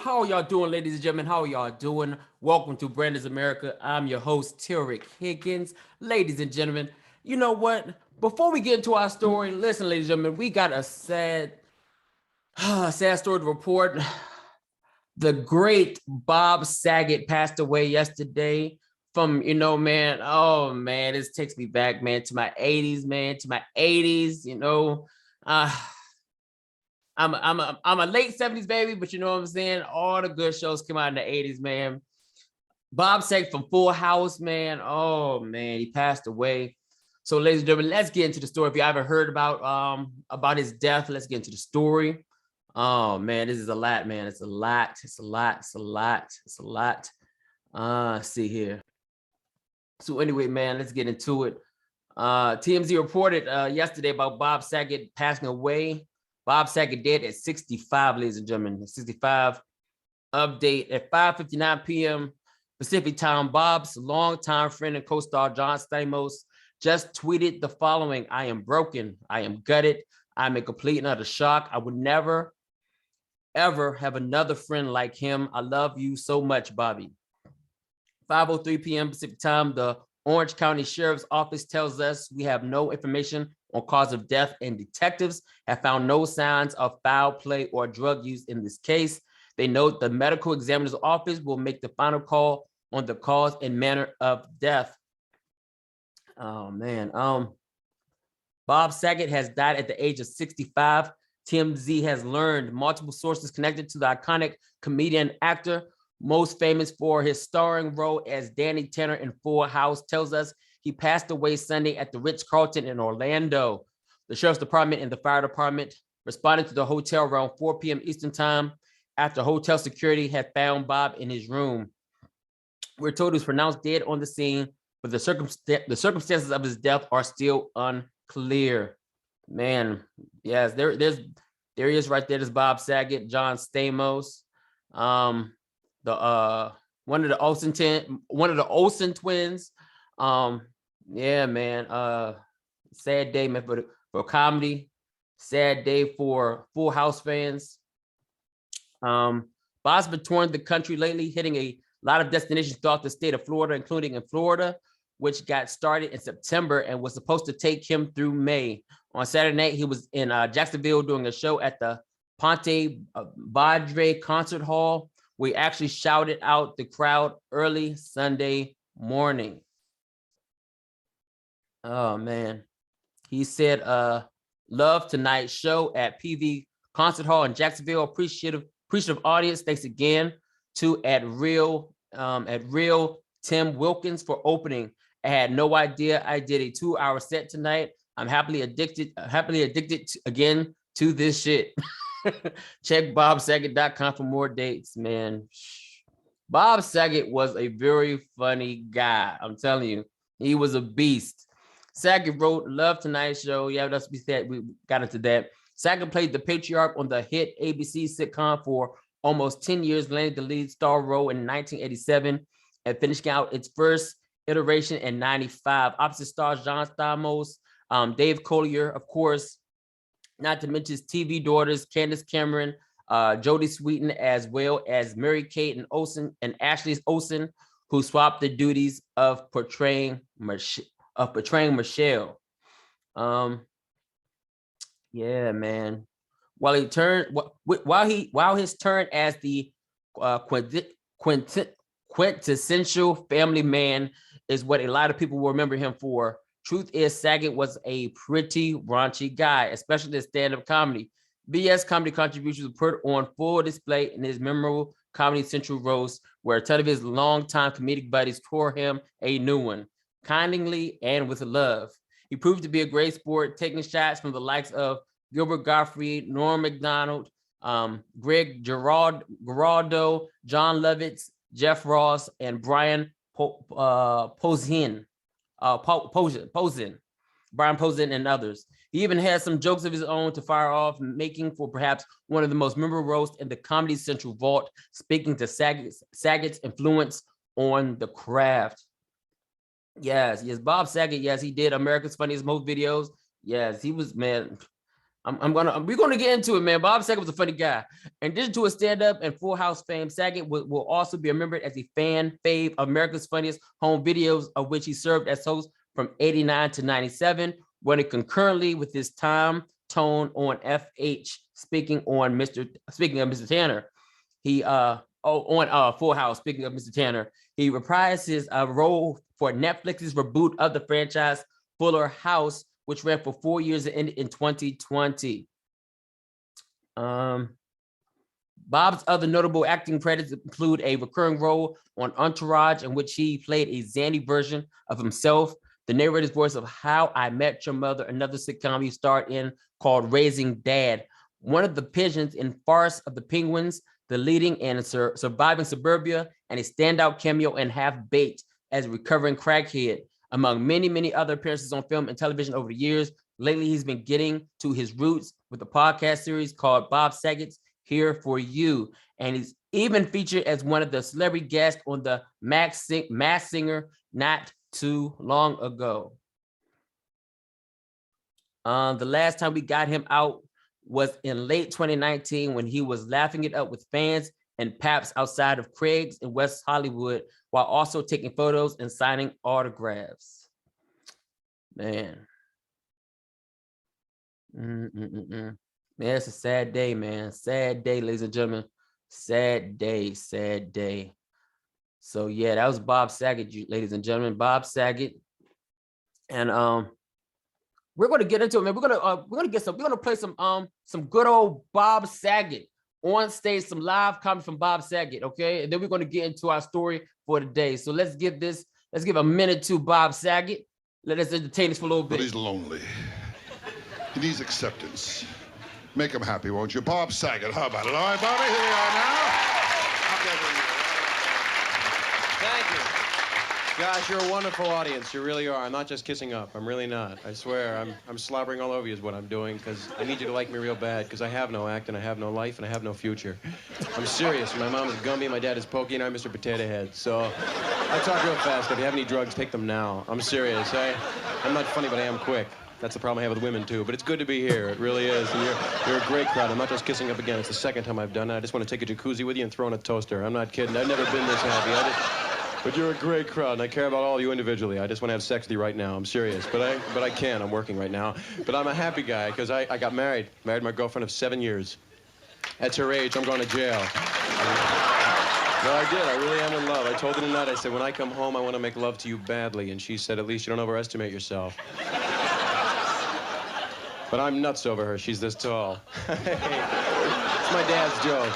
How are y'all doing, ladies and gentlemen? How are y'all doing? Welcome to Brandon's America. I'm your host, Tariq Higgins. Ladies and gentlemen, you know what? Before we get into our story, listen, ladies and gentlemen, we got a sad story to report. The great Bob Saget passed away yesterday from, man, oh man, this takes me back, man, to my 80s, man, to my 80s, I'm a late 70s baby, but you know what I'm saying? All the good shows came out in the 80s, man. Bob Saget from Full House, man. Oh man, he passed away. So, ladies and gentlemen, let's get into the story. If you haven't heard about his death, let's get into the story. Oh man, this is a lot, man. It's a lot. It's a lot. It's a lot. It's a lot. Let's see here. So anyway, man, let's get into it. TMZ reported yesterday about Bob Saget passing away. Bob Saget dead at 65, ladies and gentlemen. 65. Update at 5:59 p.m. Pacific time. Bob's longtime friend and co-star John Stamos just tweeted the following: "I am broken. I am gutted. I'm in complete and utter shock. I would never, ever have another friend like him. I love you so much, Bobby." 5:03 p.m. Pacific time. The Orange County Sheriff's Office tells us we have no information on cause of death, and detectives have found no signs of foul play or drug use in this case. They note the medical examiner's office will make the final call on the cause and manner of death. Oh man. Bob Saget has died at the age of 65. TMZ has learned multiple sources connected to the iconic comedian actor, most famous for his starring role as Danny Tanner in Full House, tells us he passed away Sunday at the Ritz-Carlton in Orlando. The sheriff's department and the fire department responded to the hotel around 4 p.m. Eastern time after hotel security had found Bob in his room. We're told he was pronounced dead on the scene, but the circumstances of his death are still unclear. Man, yes, there he is right there. There's Bob Saget, John Stamos, one of the Olsen twins. Yeah, man. Sad day, man, for comedy. Sad day for Full House fans. Bob's been touring the country lately, hitting a lot of destinations throughout the state of Florida, including in Florida, which got started in September and was supposed to take him through May. On Saturday night, he was in Jacksonville doing a show at the Ponte Vedra Concert Hall. We actually shouted out the crowd early Sunday morning. Oh man. He said, "Love tonight's show at PV Concert Hall in Jacksonville. Appreciative audience. Thanks again to at real Tim Wilkins for opening. I had no idea I did a 2-hour set tonight. I'm happily addicted again to this shit." Check bobsaget.com for more dates, man. Bob Saget was a very funny guy. I'm telling you, he was a beast. Saget wrote Love Tonight Show. Yeah, that's we said. We got into that. Saget played the patriarch on the hit ABC sitcom for almost 10 years, landing the lead star role in 1987 and finishing out its first iteration in 95. Opposite stars John Stamos, Dave Collier, of course, not to mention his TV daughters, Candace Cameron, Jodie Sweetin, as well as Mary-Kate and Ashley Olsen, who swapped the duties of portraying Michelle. Yeah, man. While his turn as the quintessential family man is what a lot of people will remember him for, truth is Saget was a pretty raunchy guy, especially in stand-up comedy. BS comedy contributions were put on full display in his memorable Comedy Central roast, where a ton of his longtime comedic buddies tore him a new one, kindly and with love. He proved to be a great sport, taking shots from the likes of Gilbert Gottfried, Norm Macdonald, Greg Giraldo, John Lovitz, Jeff Ross, and Brian Posehn, Brian Posehn, and others. He even had some jokes of his own to fire off, making for perhaps one of the most memorable roasts in the Comedy Central vault, speaking to Saget's influence on the craft. Yes, Bob Saget, yes, he did America's Funniest Most videos. Yes, he was, man. we're gonna get into it, man. Bob Saget was a funny guy. In addition to his stand-up and Full House fame, Saget will also be remembered as a fan fave of America's Funniest Home Videos, of which he served as host from '89 to '97, running concurrently with his time Tone on FH. Speaking of Mr. Tanner, he on Full House. Speaking of Mr. Tanner, he reprised his role for Netflix's reboot of the franchise Fuller House, which ran for 4 years and ended in 2020. Bob's other notable acting credits include a recurring role on Entourage, in which he played a zany version of himself, the narrator's voice of How I Met Your Mother, another sitcom he starred in called Raising Dad, one of the pigeons in Farce of the Penguins, the leading and surviving suburbia, and a standout cameo in Half-Baked as a recovering crackhead, among many, many other appearances on film and television over the years. Lately, he's been getting to his roots with a podcast series called Bob Saget's Here For You, and he's even featured as one of the celebrity guests on the Masked Singer not too long ago. The last time we got him out was in late 2019 when he was laughing it up with fans and paps outside of Craig's in West Hollywood, while also taking photos and signing autographs. Man. Man, it's a sad day, man. Sad day, ladies and gentlemen. Sad day, sad day. So yeah, that was Bob Saget, ladies and gentlemen. Bob Saget. And we're gonna get into it, man. We're gonna play some good old Bob Saget on stage, some live comments from Bob Saget, okay? And then we're gonna get into our story for the day. So let's give a minute to Bob Saget. Let us entertain us for a little bit. But he's lonely. He needs acceptance. Make him happy, won't you? Bob Saget, how about it? All right, Bobby, here we are now. Thank you. Gosh, you're a wonderful audience. You really are. I'm not just kissing up. I'm really not. I swear. I'm slobbering all over you is what I'm doing, because I need you to like me real bad, because I have no act, and I have no life, and I have no future. I'm serious. My mom is Gumby, my dad is Pokey, and I'm Mr. Potato Head. So I talk real fast. If you have any drugs, take them now. I'm serious. I'm not funny, but I am quick. That's the problem I have with women, too. But it's good to be here. It really is. And you're a great crowd. I'm not just kissing up again. It's the second time I've done it. I just want to take a jacuzzi with you and throw in a toaster. I'm not kidding. I've never been this happy. But you're a great crowd, and I care about all of you individually. I just want to have sex with you right now. I'm serious. But I can't. I'm working right now. But I'm a happy guy, because I got married. Married my girlfriend of 7 years. At her age, I'm going to jail. No, I did. I really am in love. I told her tonight, I said, when I come home, I want to make love to you badly. And she said, at least you don't overestimate yourself. But I'm nuts over her. She's this tall. It's my dad's joke.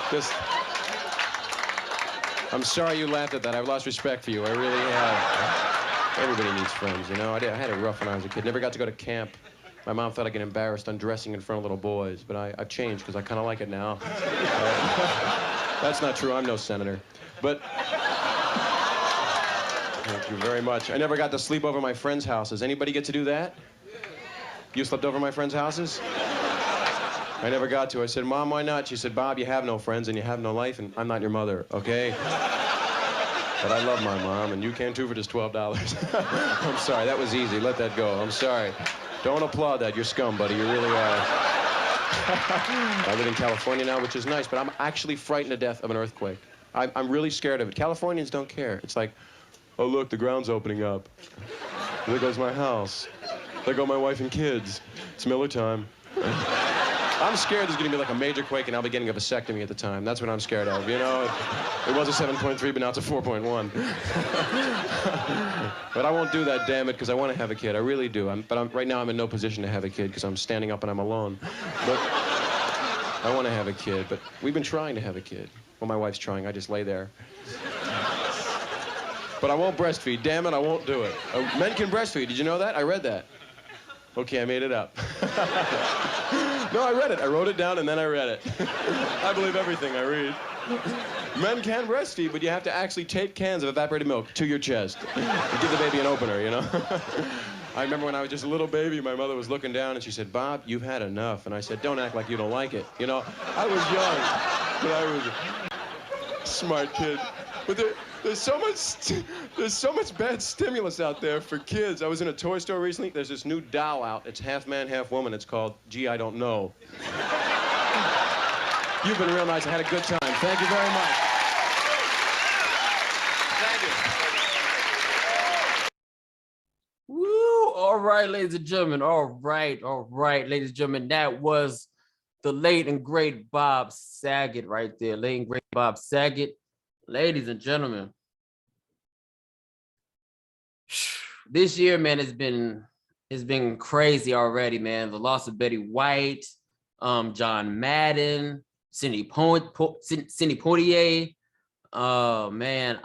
I'm sorry you laughed at that. I've lost respect for you. I really have. Everybody needs friends, you know? I had it rough when I was a kid. Never got to go to camp. My mom thought I'd get embarrassed undressing in front of little boys, but I've changed because I kind of like it now. That's not true. I'm no senator. But thank you very much. I never got to sleep over my friends' houses. Anybody get to do that? You slept over my friends' houses? I never got to. I said, Mom, why not? She said, Bob, you have no friends and you have no life, and I'm not your mother, okay? But I love my mom, and you can too for just $12. I'm sorry, that was easy. Let that go. I'm sorry. Don't applaud that. You're scum, buddy. You really are. I live in California now, which is nice, but I'm actually frightened to death of an earthquake. I'm really scared of it. Californians don't care. It's like, oh, look, the ground's opening up. There goes my house. There go my wife and kids. It's Miller time. I'm scared there's going to be like a major quake and I'll be getting a vasectomy at the time. That's what I'm scared of, you know? It was a 7.3, but now it's a 4.1. But I won't do that, damn it, because I want to have a kid. I really do. Right now I'm in no position to have a kid because I'm standing up and I'm alone. But I want to have a kid, but we've been trying to have a kid. Well, my wife's trying. I just lay there. But I won't breastfeed. Damn it, I won't do it. Men can breastfeed. Did you know that? I read that. Okay, I made it up. No, I read it. I wrote it down, and then I read it. I believe everything I read. Men can breastfeed, but you have to actually take cans of evaporated milk to your chest and give the baby an opener, you know? I remember when I was just a little baby, my mother was looking down, and she said, Bob, you've had enough. And I said, don't act like you don't like it. You know, I was young, but I was a smart kid. But there's so much bad stimulus out there for kids. I was in a toy store recently. There's this new doll out. It's half man, half woman. It's called Gee, I Don't Know. You've been real nice. I had a good time. Thank you very much. Thank you. Woo! All right, ladies and gentlemen. All right, ladies and gentlemen. That was the late and great Bob Saget right there. Late and great Bob Saget. Ladies and gentlemen. This year, man, it's been crazy already, man. The loss of Betty White, John Madden, Sidney Poitier. Oh man,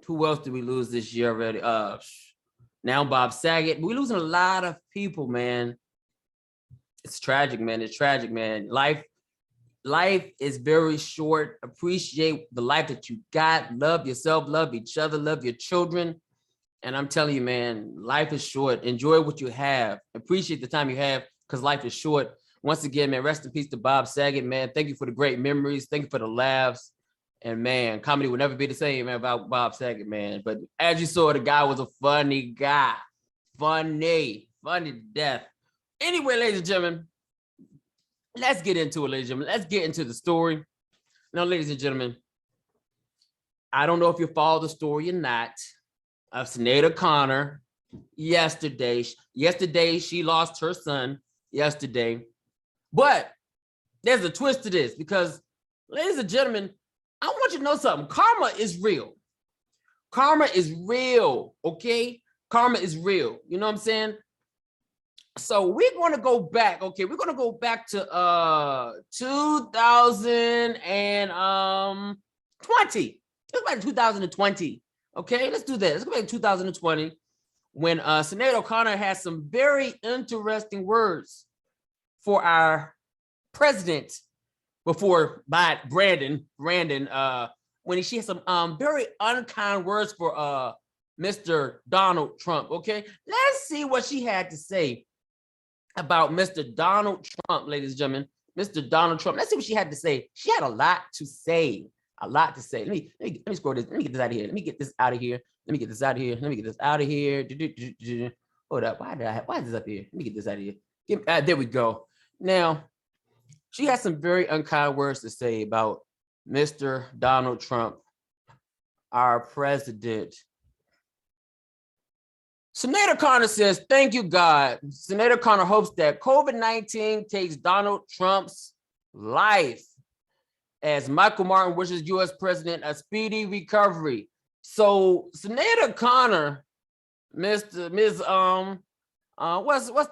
who else did we lose this year already? Now Bob Saget. We're losing a lot of people, man. It's tragic, man. It's tragic, man. Life is very short. Appreciate the life that you got. Love yourself, love each other, love your children. And I'm telling you, man, life is short. Enjoy what you have. Appreciate the time you have because life is short. Once again, man, rest in peace to Bob Saget, man. Thank you for the great memories. Thank you for the laughs. And man, comedy will never be the same, man, without Bob Saget, man. But as you saw, the guy was a funny guy. Funny to death. Anyway, ladies and gentlemen, let's get into it, ladies and gentlemen. Let's get into the story. Now, ladies and gentlemen, I don't know if you follow the story or not of Sinead O'Connor yesterday. Yesterday, she lost her son yesterday. But there's a twist to this because, ladies and gentlemen, I want you to know something. Karma is real. Karma is real, okay? Karma is real. You know what I'm saying? So we're going to go back, okay? We're going to go back to 2020. Let's go back to 2020, okay? Let's do that. Let's go back to 2020 when Sinead O'Connor had some very interesting words for our president before Brandon, when she had some very unkind words for Mr. Donald Trump, okay? Let's see what she had to say about Mr. Donald Trump, ladies and gentlemen. Mr. Donald Trump. Let's see what she had to say. She had a lot to say. A lot to say. Let me scroll this. Let me get this out of here. Let me get this out of here. Let me get this out of here. Let me get this out of here. Hold up. Why is this up here? Let me get this out of here. There we go. Now, she has some very unkind words to say about Mr. Donald Trump, our president. Sinead O'Connor says, thank you, God. Sinead O'Connor hopes that COVID-19 takes Donald Trump's life as Michael Martin wishes U.S. President a speedy recovery. So Sinead O'Connor, what's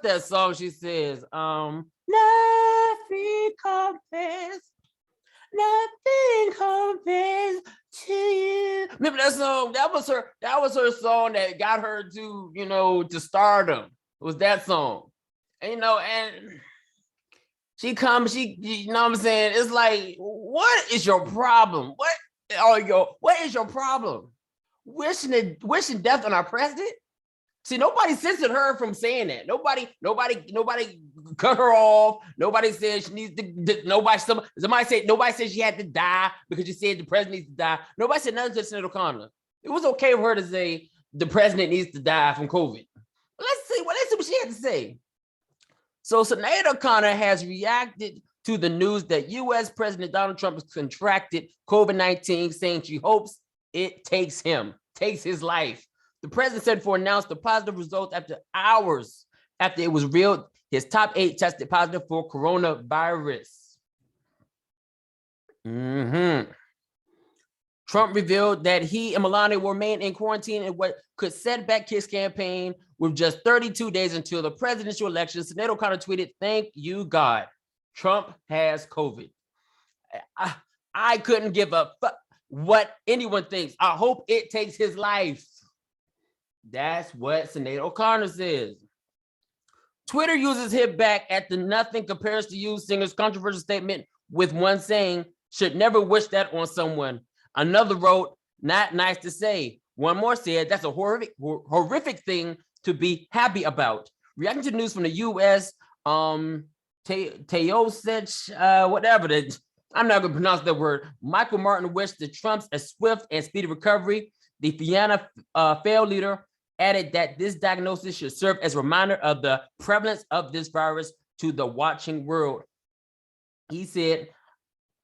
that song she says? Nothing compares to you. Remember that song? That was her song that got her to, to stardom. It was that song. And she comes, you know what I'm saying? It's like, what is your problem? What is your problem? Wishing death on our president? See, nobody censored her from saying that. Nobody cut her off. Nobody said she needs to. Nobody said she had to die because she said the president needs to die. Nobody said nothing to Sinead O'Connor. It was okay for her to say the president needs to die from COVID. But let's see what she had to say. So Sinead O'Connor has reacted to the news that U.S. President Donald Trump has contracted COVID-19, saying she hopes it takes his life. The president said announced the positive results after hours after it was revealed his top 8 tested positive for coronavirus. Trump revealed that he and Melania will remain in quarantine in what could set back his campaign with just 32 days until the presidential election. Sinead O'Connor tweeted, "Thank you, God. Trump has COVID. I couldn't give a fuck what anyone thinks. I hope it takes his life." That's what Sinead O'Connor says. Twitter users hit back at the "nothing compares to you" singer's controversial statement with one saying, "should never wish that on someone." Another wrote, "not nice to say." One more said, "that's a horrific thing to be happy about." Reacting to news from the U.S., Teosich, whatever, I'm not going to pronounce that word. Michael Martin wished the Trumps a swift and speedy recovery. The Fianna Fáil leader added that this diagnosis should serve as a reminder of the prevalence of this virus to the watching world. He said,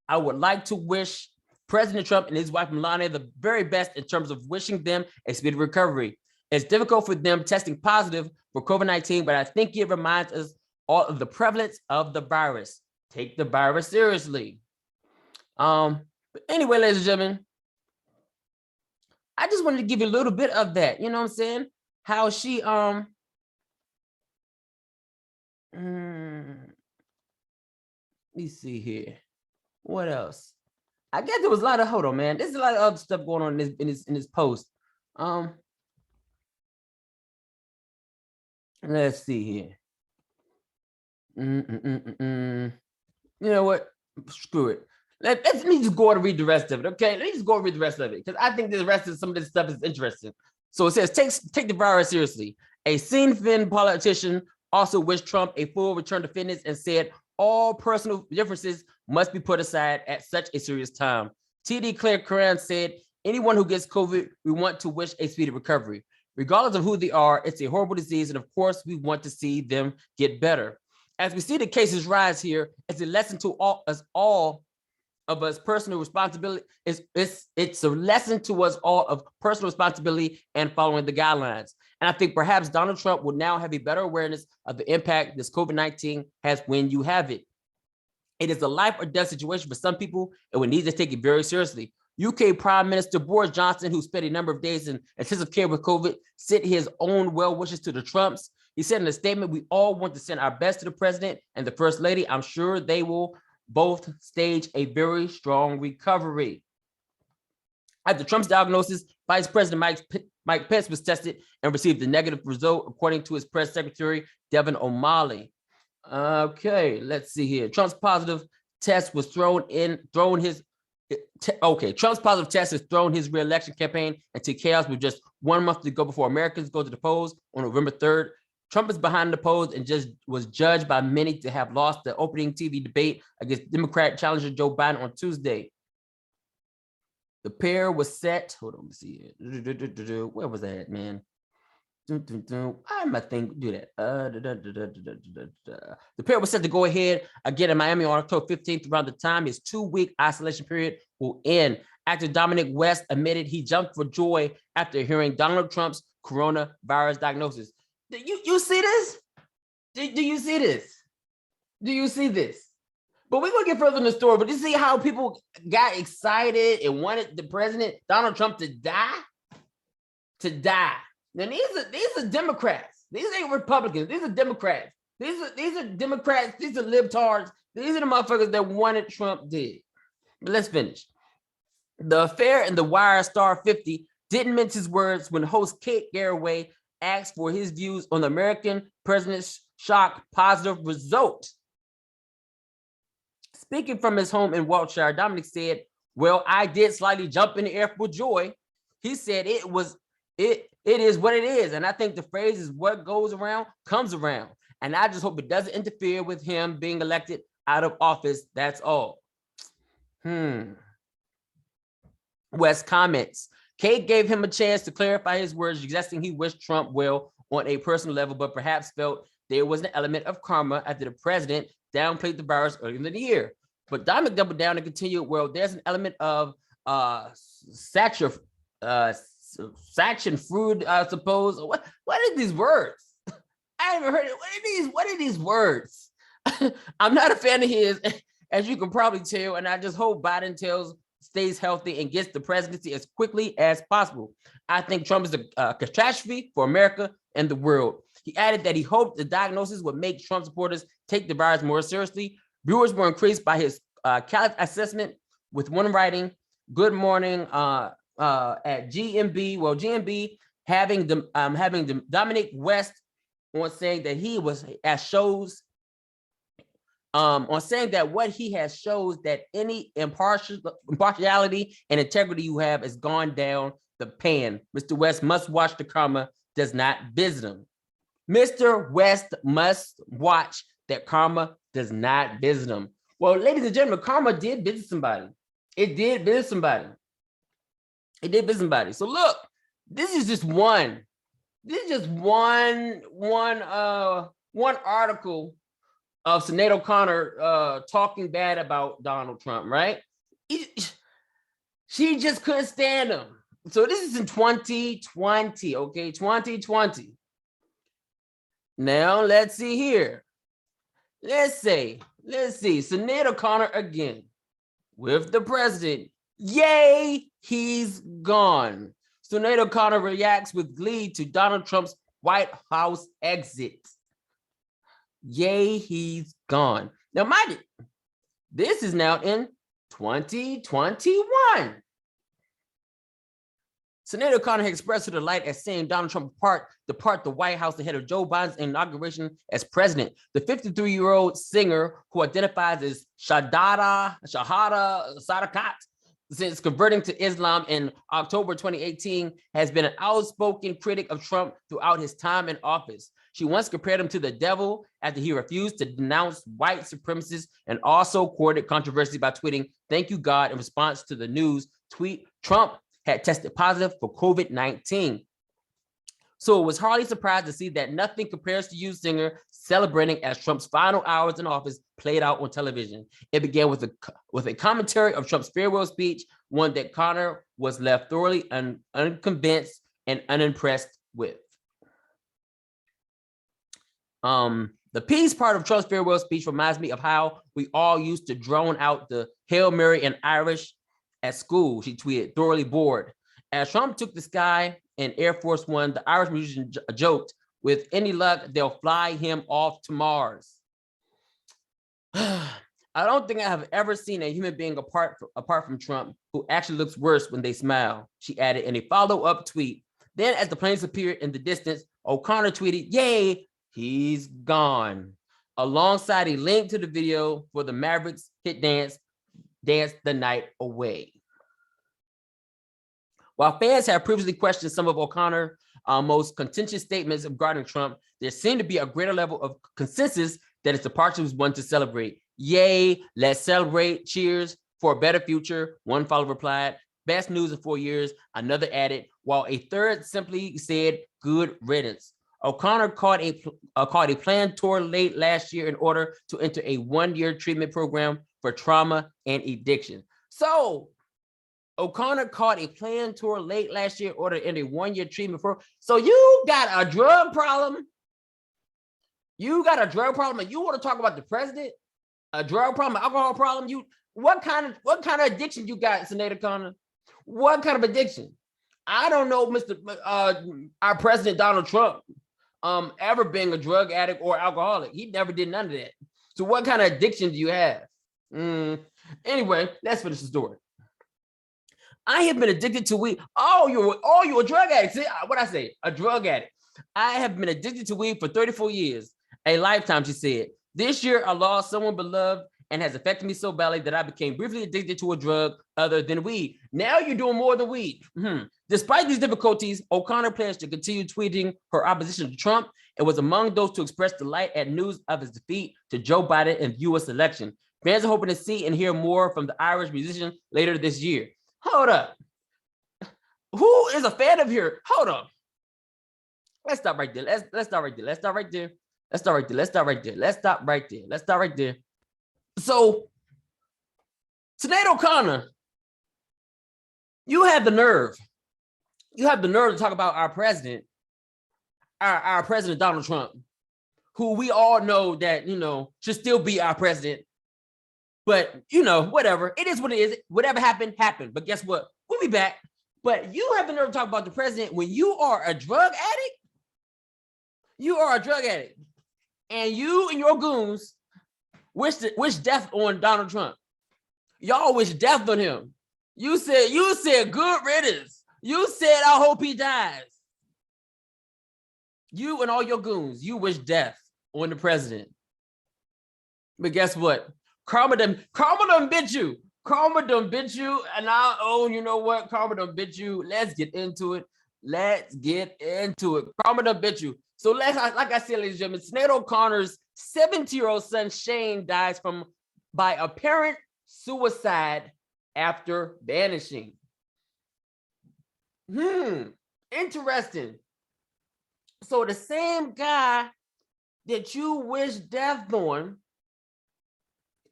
I would like to wish President Trump and his wife Melania the very best in terms of wishing them a speedy recovery. It's difficult for them testing positive for COVID-19, but I think it reminds us all of the prevalence of the virus. Take the virus seriously. But anyway, ladies and gentlemen, I just wanted to give you a little bit of that. You know what I'm saying? How she let me see here. What else? I guess there was a lot of hold on, man. There's a lot of other stuff going on in this post. Let's see here. You know what? Screw it. Let me just go on and read the rest of it. Okay, let me just go and read the rest of it because I think the rest of some of this stuff is interesting. So it says, take the virus seriously. A Sinn Féin politician also wished Trump a full return to fitness and said all personal differences must be put aside at such a serious time. TD Claire Curran said, anyone who gets COVID, we want to wish a speedy recovery. Regardless of who they are, it's a horrible disease, and of course, we want to see them get better. As we see the cases rise here, it's a lesson to all of us personal responsibility. It's a lesson to us all of personal responsibility and following the guidelines. And I think perhaps Donald Trump will now have a better awareness of the impact this COVID-19 has when you have it. It is a life or death situation for some people, and we need to take it very seriously. UK Prime Minister Boris Johnson, who spent a number of days in intensive care with COVID, sent his own well wishes to the Trumps. He said in a statement, we all want to send our best to the president and the first lady. I'm sure they will both stage a very strong recovery. After Trump's diagnosis, Vice President Mike Pence was tested and received a negative result, according to his press secretary, Devin O'Malley. Okay, let's see here. Trump's positive test has thrown his re-election campaign into chaos with just 1 month to go before Americans go to the polls on November 3rd. Trump is behind the polls and just was judged by many to have lost the opening TV debate against Democrat challenger Joe Biden on Tuesday. The pair was set. Hold on, let's see. Where was that, man? Why am I thinking do that? The pair was set to go ahead again in Miami on October 15th, around the time his 2-week isolation period will end. Actor Dominic West admitted he jumped for joy after hearing Donald Trump's coronavirus diagnosis. Do you see this? Do you see this? Do you see this? But we're gonna get further in the story. But you see how people got excited and wanted the president, Donald Trump, to die? To die. Now these are Democrats. These ain't Republicans. These are Democrats. These are Democrats. These are libtards. These are the motherfuckers that wanted Trump dead. But let's finish. The affair in the Wire Star 50 didn't mince his words when host Kate Garraway asked for his views on the American president's shock positive result. Speaking from his home in Wiltshire, Dominic said, well, I did slightly jump in the air for joy. He said it is what it is. And I think the phrase is what goes around comes around. And I just hope it doesn't interfere with him being elected out of office. That's all. West comments. Kate gave him a chance to clarify his words, suggesting he wished Trump well on a personal level, but perhaps felt there was an element of karma after the president downplayed the virus earlier in the year. But Dominic doubled down and continued, well, there's an element of satching fruit, I suppose. What are these words? I haven't heard it. What are these words? I'm not a fan of his, as you can probably tell, and I just hope Biden stays healthy and gets the presidency as quickly as possible. I think Trump is a catastrophe for America and the world. He added that he hoped the diagnosis would make Trump supporters take the virus more seriously. Viewers were increased by his caliph assessment, with one writing, good morning at GMB. Well, GMB having the Dominic West on saying that he was on saying that what he has shows that any impartiality and integrity you have has gone down the pan. Mr. West must watch the karma does not visit him. Mr. West must watch that karma does not visit him. Well, ladies and gentlemen, karma did visit somebody. It did visit somebody. It did visit somebody. So look, this is just one. This is just one article of Sinead O'Connor talking bad about Donald Trump, right? She just couldn't stand him. So this is in 2020, okay? 2020. Now let's see here. Let's see. Sinead O'Connor again with the president. Yay, he's gone. Sinead O'Connor reacts with glee to Donald Trump's White House exit. Yay, he's gone. Now, mind it, this is now in 2021. Sinead O'Connor has expressed her delight at seeing Donald Trump depart the White House ahead of Joe Biden's inauguration as president. The 53-year-old singer, who identifies as Shahada Sadakat, since converting to Islam in October 2018, has been an outspoken critic of Trump throughout his time in office. She once compared him to the devil after he refused to denounce white supremacists, and also courted controversy by tweeting, "Thank you, God," in response to the news tweet Trump had tested positive for COVID-19. So it was hardly surprised to see that nothing compares to you, singer, celebrating as Trump's final hours in office played out on television. It began with a commentary of Trump's farewell speech, one that Connor was left thoroughly unconvinced and unimpressed with. The piece part of Trump's farewell speech reminds me of how we all used to drone out the Hail Mary in Irish at school, she tweeted, thoroughly bored. As Trump took the sky in Air Force One, the Irish musician joked, with any luck, they'll fly him off to Mars. I don't think I have ever seen a human being apart from Trump who actually looks worse when they smile, she added in a follow-up tweet. Then as the planes appeared in the distance, O'Connor tweeted, "Yay, he's gone," alongside a link to the video for the Mavericks hit Dance the Night Away. While fans have previously questioned some of O'Connor's most contentious statements regarding Trump, there seemed to be a greater level of consensus that his departure was one to celebrate. "Yay, let's celebrate. Cheers for a better future," one follower replied. "Best news in 4 years," another added, while a third simply said, "Good riddance." O'Connor caught a planned tour late last year in order to enter a 1-year treatment program for trauma and addiction. So O'Connor caught a planned tour late last year in order to enter a 1-year treatment program. So you got a drug problem. You got a drug problem, and you want to talk about the president? A drug problem, alcohol problem? What kind of addiction you got, Sinead O'Connor? What kind of addiction? I don't know, our president Donald Trump ever being a drug addict or alcoholic. He never did none of that. So what kind of addiction do you have? Anyway, let's finish the story. "I have been addicted to weed." Oh, you're a drug addict. See what I say? A drug addict. "I have been addicted to weed for 34 years, a lifetime," she said. "This year, I lost someone beloved and has affected me so badly that I became briefly addicted to a drug other than weed." Now you're doing more than weed. Despite these difficulties, O'Connor plans to continue tweeting her opposition to Trump and was among those to express delight at news of his defeat to Joe Biden in the U.S. election. Fans are hoping to see and hear more from the Irish musician later this year. Hold up. Who is a fan of here? Hold up. Let's stop right there. Let's stop right there. Let's stop right there. Let's stop right there. Let's stop right there. Let's stop right there. Let's stop right there. So, Sinead O'Connor, you have the nerve. You have the nerve to talk about our president, our president Donald Trump, who we all know that, should still be our president. But, whatever. It is what it is. Whatever happened, happened. But guess what? We'll be back. But you have the nerve to talk about the president when you are a drug addict. You are a drug addict. And you and your goons wish death on Donald Trump. Y'all wish death on him. You said good riddance. You said I hope he dies. You and all your goons, you wish death on the president. But guess what? Karma done bit you. Karma done bit you. And you know what? Karma done bit you. Let's get into it. Karma done bit you. So like I said, ladies and gentlemen, Sinead O'Connor's 70-year-old son, Shane, dies from by apparent suicide after vanishing. Interesting. So the same guy that you wish death on,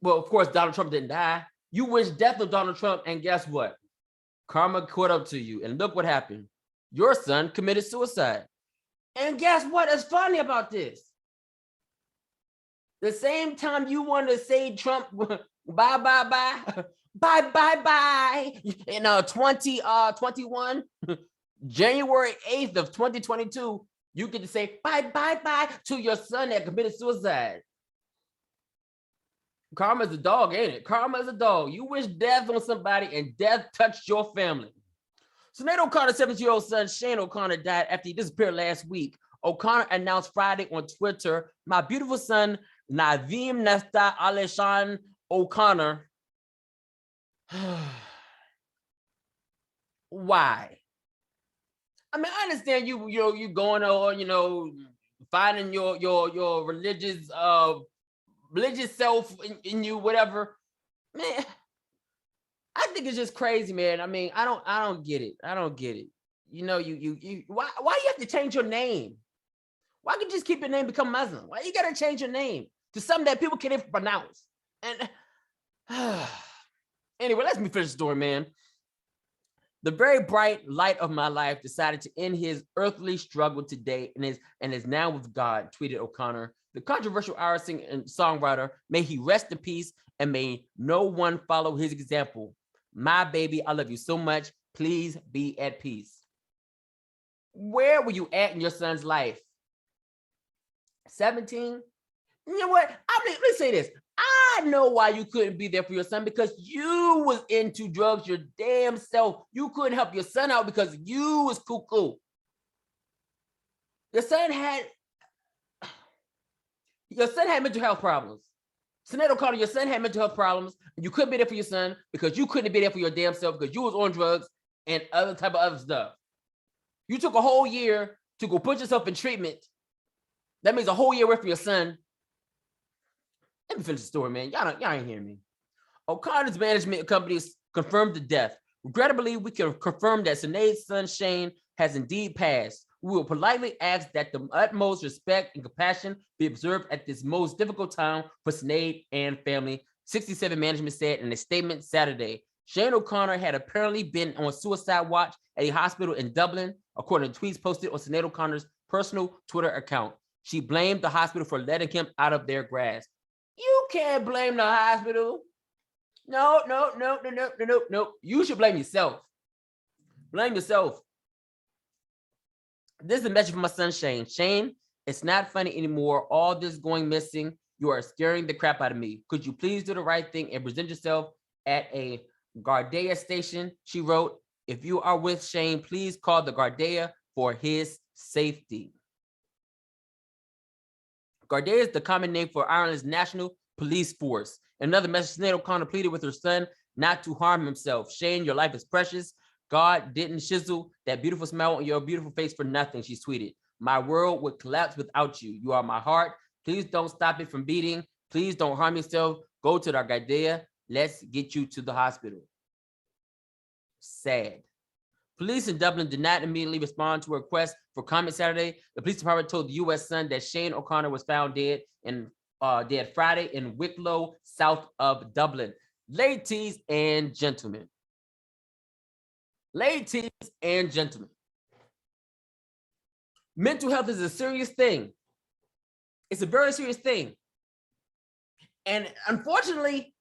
well, of course, Donald Trump didn't die. You wish death on Donald Trump, and guess what? Karma caught up to you, and look what happened. Your son committed suicide. And guess what is funny about this? The same time you want to say Trump, bye, bye, bye, bye, bye, bye, in 2021, January 8th of 2022, you get to say bye, bye, bye to your son that committed suicide. Karma's a dog, ain't it? Karma is a dog. You wish death on somebody and death touched your family. Sinead O'Connor's 17-year-old son, Shane O'Connor, died after he disappeared last week. O'Connor announced Friday on Twitter, my beautiful son, Naveem Nesta Aleshan O'Connor. Why? I mean, I understand you going on, finding your religious self in you, whatever. Man, I think it's just crazy, man. I mean, I don't get it. I don't get it. Why you have to change your name? Why can't you just keep your name, become Muslim? Why you gotta change your name to something that people can't even pronounce? And anyway, let's finish the story, man. The very bright light of my life decided to end his earthly struggle today and is now with God, tweeted O'Connor. The controversial R singer and songwriter, may he rest in peace and may no one follow his example. My baby, I love you so much. Please be at peace. Where were you at in your son's life? 17? You know what? Let's say this. I know why you couldn't be there for your son, because you was into drugs your damn self. You couldn't help your son out because you was cuckoo. Your son had mental health problems. Sinead O'Connor, your son had mental health problems, and you couldn't be there for your son because you couldn't be there for your damn self because you was on drugs and other stuff. You took a whole year to go put yourself in treatment. That means a whole year away from your son. Let me finish the story, man. Y'all ain't hearing me. O'Connor's management companies confirmed the death. Regrettably, we can confirm that Sinead's son, Shane, has indeed passed. We will politely ask that the utmost respect and compassion be observed at this most difficult time for Sinead and family, 67 management said in a statement Saturday. Shane O'Connor had apparently been on suicide watch at a hospital in Dublin, according to tweets posted on Sinead O'Connor's personal Twitter account. She blamed the hospital for letting him out of their grasp. You can't blame the hospital. No. You should blame yourself. Blame yourself. This is a message from my son, Shane. Shane, it's not funny anymore. All this going missing. You are scaring the crap out of me. Could you please do the right thing and present yourself at a Gardea station? She wrote, if you are with Shane, please call the Gardea for his safety. Gardea is the common name for Ireland's national police force. In another message, Sinead O'Connor pleaded with her son not to harm himself. Shane, your life is precious. God didn't chisel that beautiful smile on your beautiful face for nothing, she tweeted. My world would collapse without you. You are my heart. Please don't stop it from beating. Please don't harm yourself. Go to the Gardea. Let's get you to the hospital. Sad. Police in Dublin did not immediately respond to a request for comment Saturday. The police department told the U.S. Sun that Shane O'Connor was found dead Friday in Wicklow, south of Dublin. Ladies and gentlemen, mental health is a serious thing. It's a very serious thing. And unfortunately,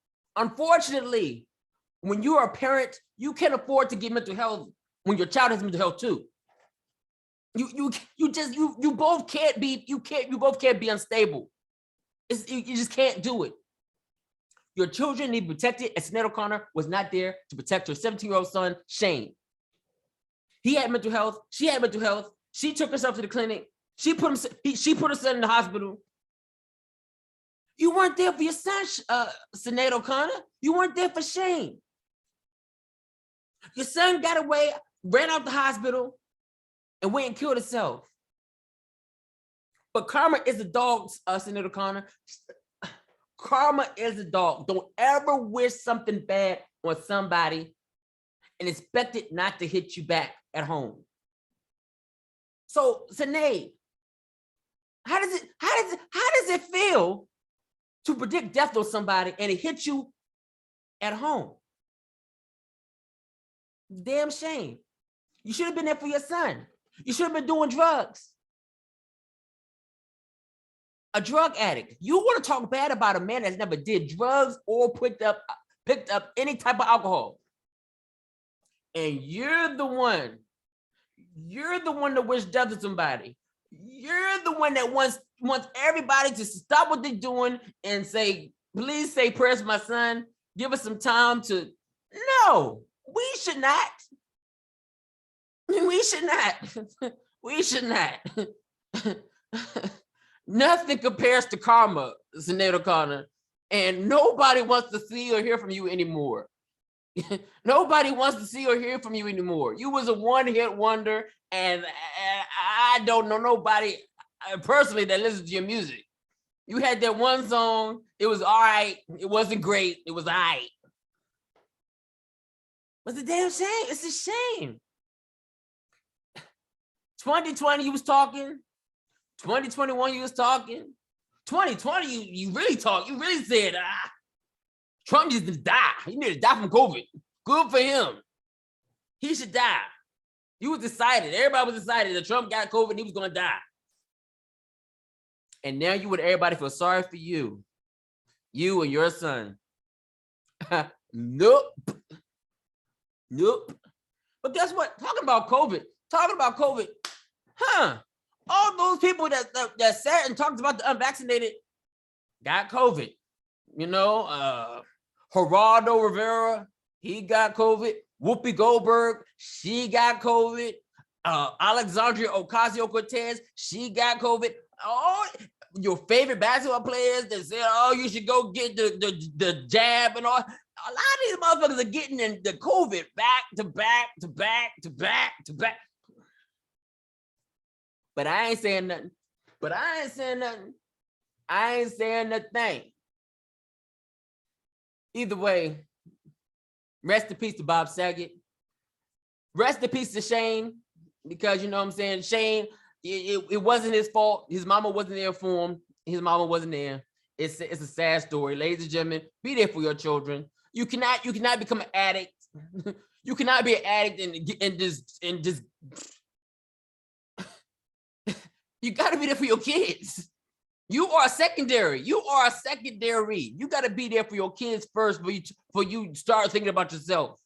when you are a parent, you can't afford to get mental health when your child has mental health too. You both can't be unstable. You just can't do it. Your children need to be protected, and Sinead O'Connor was not there to protect her 17-year-old son, Shane. He had mental health. She had mental health. She took herself to the clinic. She put her son in the hospital. You weren't there for your son, Sinead O'Connor. You weren't there for Shane. Your son got away, ran out the hospital, and went and killed himself. But karma is a dog, Sinead O'Connor. Karma is a dog. Don't ever wish something bad on somebody and expect it not to hit you back at home. So, Sinead, how does it feel to predict death on somebody and it hits you at home? Damn shame. You should have been there for your son. You should have been doing drugs. A drug addict. You want to talk bad about a man that's never did drugs or picked up any type of alcohol. And you're the one that wish death to somebody. You're the one that wants everybody to stop what they're doing and say, please say prayers for my son. Give us some time to. No, we should not. We should not. We should not. Nothing compares to karma, Sinead O'Connor. And nobody wants to see or hear from you anymore. Nobody wants to see or hear from you anymore. You was a one-hit wonder, and I don't know nobody personally that listens to your music. You had that one song, it was all right, it wasn't great, it was all right. It's a damn shame, it's a shame. 2020, you was talking. 2021, you was talking. 2020, you really talked. You really said, Trump needs to die. He needs to die from COVID. Good for him. He should die. You was decided. Everybody was decided that Trump got COVID and he was going to die. And now you want everybody feel sorry for you. You and your son. Nope. Nope. But guess what? Talking about COVID. All those people that sat and talked about the unvaccinated got COVID. You know, Geraldo Rivera, he got COVID. Whoopi Goldberg, she got COVID. Alexandria Ocasio-Cortez, she got COVID. All your favorite basketball players that said, oh, you should go get the jab and all. A lot of these motherfuckers are getting the COVID back to back to back to back to back. But I ain't saying nothing. I ain't saying nothing. Either way, rest in peace to Bob Saget. Rest in peace to Shane, because you know what I'm saying? Shane, it wasn't his fault. His mama wasn't there for him. His mama wasn't there. It's a sad story. Ladies and gentlemen, be there for your children. You cannot become an addict. You cannot be an addict and just you got to be there for your kids. You are secondary. You got to be there for your kids first before you start thinking about yourself.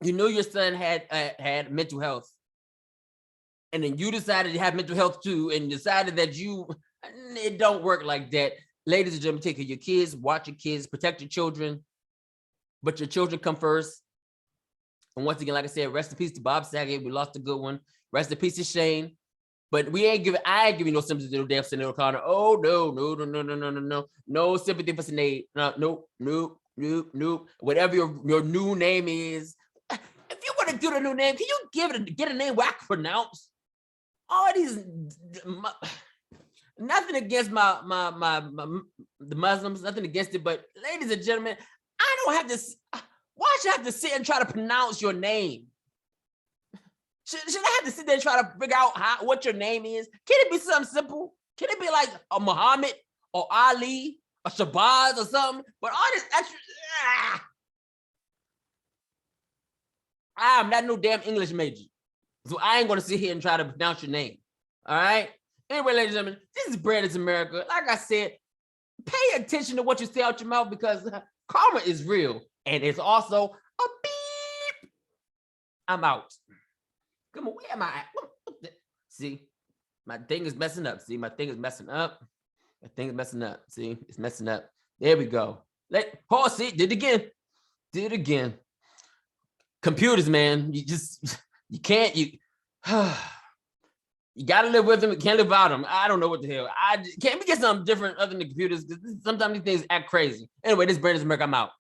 You know your son had mental health. And then you decided to have mental health too, and decided that it don't work like that. Ladies and gentlemen, take care of your kids, watch your kids, protect your children, but your children come first. And once again, like I said, rest in peace to Bob Saget. We lost a good one. Rest in peace to Shane. But I ain't giving no sympathy to no damn Sinead O'Connor. Oh, no. No sympathy for Sinead. No. Whatever your new name is. If you want to do the new name, can you get a name where I can pronounce? All these, nothing against the Muslims, nothing against it, but ladies and gentlemen, I don't have to, why should I have to sit and try to pronounce your name? Should I have to sit there and try to figure out what your name is? Can it be something simple? Can it be like a Muhammad or Ali or Shabazz or something? But all this extra, I'm not no damn English major. So I ain't gonna sit here and try to pronounce your name. All right? Anyway, ladies and gentlemen, this is Bread is America. Like I said, pay attention to what you say out your mouth, because karma is real. And it's also a beep. I'm out. Come on, where am I at? See, my thing is messing up. See, my thing is messing up. See, it's messing up. There we go. Pause it. Did it again. Computers, man. You can't. You gotta live with them. You can't live without them. I don't know what the hell. Can't we get something different other than computers? Sometimes these things act crazy. Anyway, this Brand is America. I'm out.